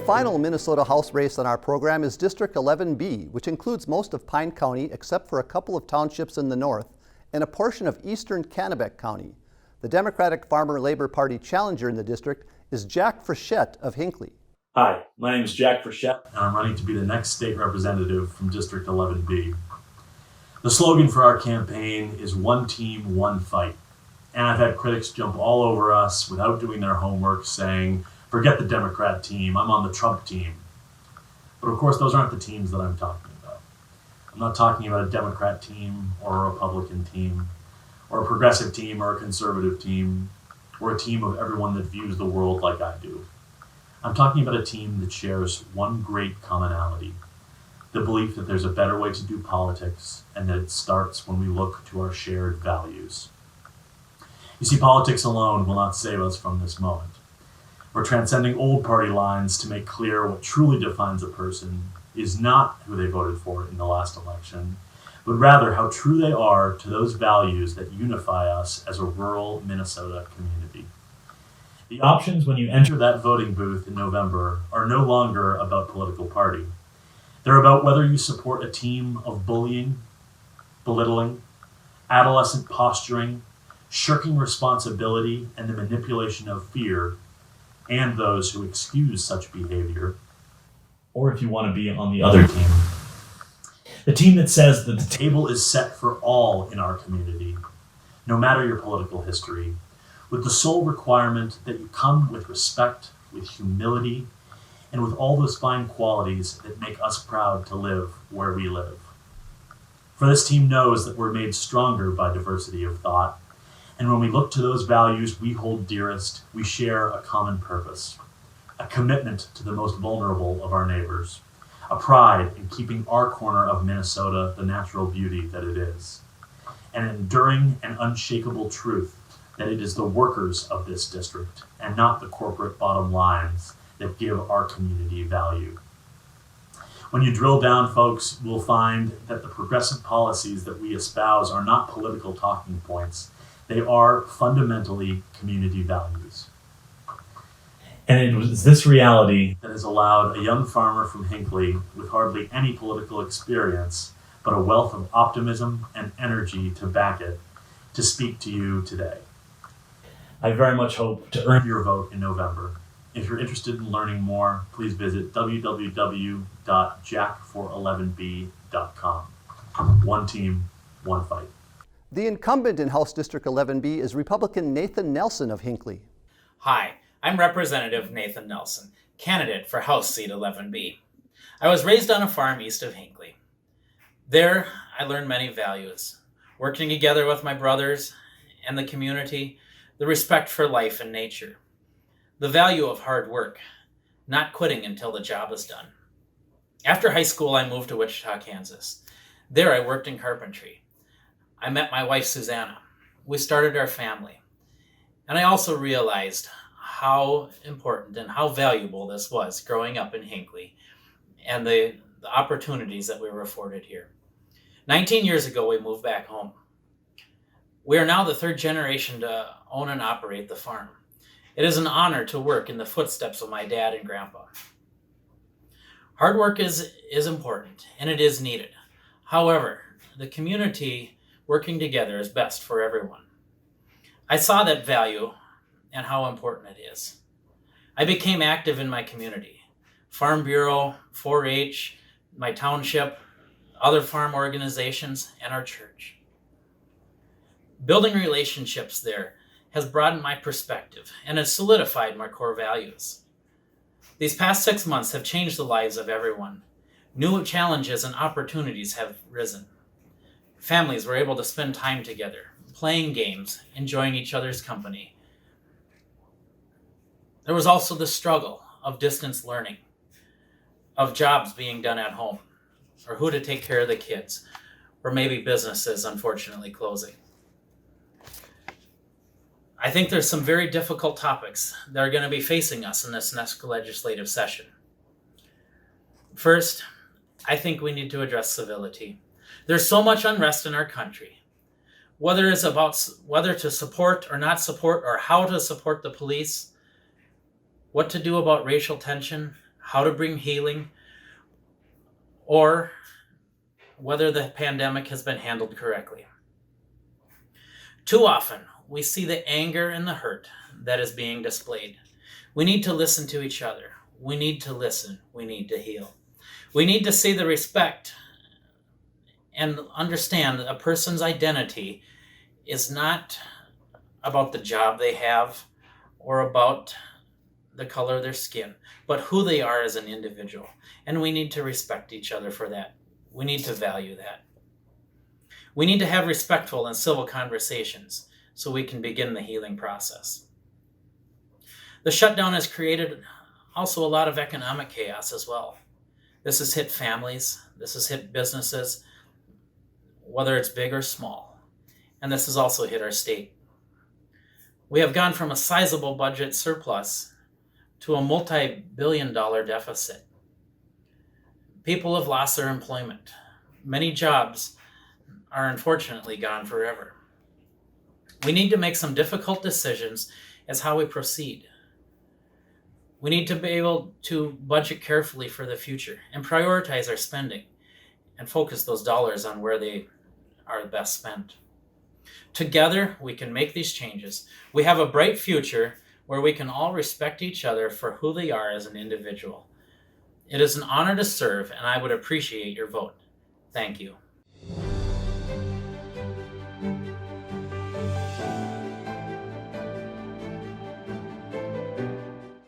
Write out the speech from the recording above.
final Minnesota House race on our program is District 11B, which includes most of Pine County except for a couple of townships in the north and a portion of eastern Kennebec County. The Democratic Farmer-Labor Party challenger in the district is Jack Frechette of Hinckley. Hi, my name is Jack Frechette, and I'm running to be the next state representative from District 11B. The slogan for our campaign is "One Team, One Fight." And I've had critics jump all over us without doing their homework, saying, "Forget the Democrat team, I'm on the Trump team." But of course, those aren't the teams that I'm talking about. I'm not talking about a Democrat team or a Republican team or a progressive team or a conservative team or a team of everyone that views the world like I do. I'm talking about a team that shares one great commonality: the belief that there's a better way to do politics and that it starts when we look to our shared values. You see, politics alone will not save us from this moment. We're transcending old party lines to make clear what truly defines a person is not who they voted for in the last election, but rather how true they are to those values that unify us as a rural Minnesota community. The options when you enter that voting booth in November are no longer about political party. They're about whether you support a team of bullying, belittling, adolescent posturing, shirking responsibility, and the manipulation of fear, and those who excuse such behavior, or if you want to be on the other team. The team that says that the table is set for all in our community, no matter your political history, with the sole requirement that you come with respect, with humility, and with all those fine qualities that make us proud to live where we live. For this team knows that we're made stronger by diversity of thought, and when we look to those values we hold dearest, we share a common purpose, a commitment to the most vulnerable of our neighbors, a pride in keeping our corner of Minnesota the natural beauty that it is, an enduring and unshakable truth that it is the workers of this district and not the corporate bottom lines that give our community value. When you drill down, folks, we'll find that the progressive policies that we espouse are not political talking points. They are fundamentally community values. And it was this reality that has allowed a young farmer from Hinckley with hardly any political experience, but a wealth of optimism and energy to back it, to speak to you today. I very much hope to earn your vote in November. If you're interested in learning more, please visit www.jackfor11b.com. One team, one fight. The incumbent in House District 11B is Republican Nathan Nelson of Hinckley. Hi, I'm Representative Nathan Nelson, candidate for House Seat 11B. I was raised on a farm east of Hinckley. There, I learned many values: working together with my brothers and the community, the respect for life and nature, the value of hard work, not quitting until the job is done. After high school, I moved to Wichita, Kansas. There, I worked in carpentry. I met my wife, Susanna. We started our family. And I also realized how important and how valuable this was growing up in Hinckley and the opportunities that we were afforded here. 19 years ago, we moved back home. We are now the third generation to own and operate the farm. It is an honor to work in the footsteps of my dad and grandpa. Hard work is important and it is needed. However, the community working together is best for everyone. I saw that value and how important it is. I became active in my community, Farm Bureau, 4-H, my township, other farm organizations, and our church. Building relationships there has broadened my perspective and has solidified my core values. These past 6 months have changed the lives of everyone. New challenges and opportunities have risen. Families were able to spend time together, playing games, enjoying each other's company. There was also the struggle of distance learning, of jobs being done at home, or who to take care of the kids, or maybe businesses unfortunately closing. I think there's some very difficult topics that are going to be facing us in this next legislative session. First, I think we need to address civility. There's so much unrest in our country. Whether it's about whether to support or not support, or how to support the police, what to do about racial tension, how to bring healing, or whether the pandemic has been handled correctly. Too often, we see the anger and the hurt that is being displayed. We need to listen to each other. We need to listen. We need to heal. We need to see the respect and understand that a person's identity is not about the job they have or about the color of their skin, but who they are as an individual. And we need to respect each other for that. We need to value that. We need to have respectful and civil conversations so we can begin the healing process. The shutdown has created also a lot of economic chaos as well. This has hit families, this has hit businesses, whether it's big or small, and this has also hit our state. We have gone from a sizable budget surplus to a multi-billion-dollar deficit. People have lost their employment. Many jobs are unfortunately gone forever. We need to make some difficult decisions as how we proceed. We need to be able to budget carefully for the future and prioritize our spending and focus those dollars on where they are best spent. Together, we can make these changes. We have a bright future where we can all respect each other for who they are as an individual. It is an honor to serve, and I would appreciate your vote. Thank you.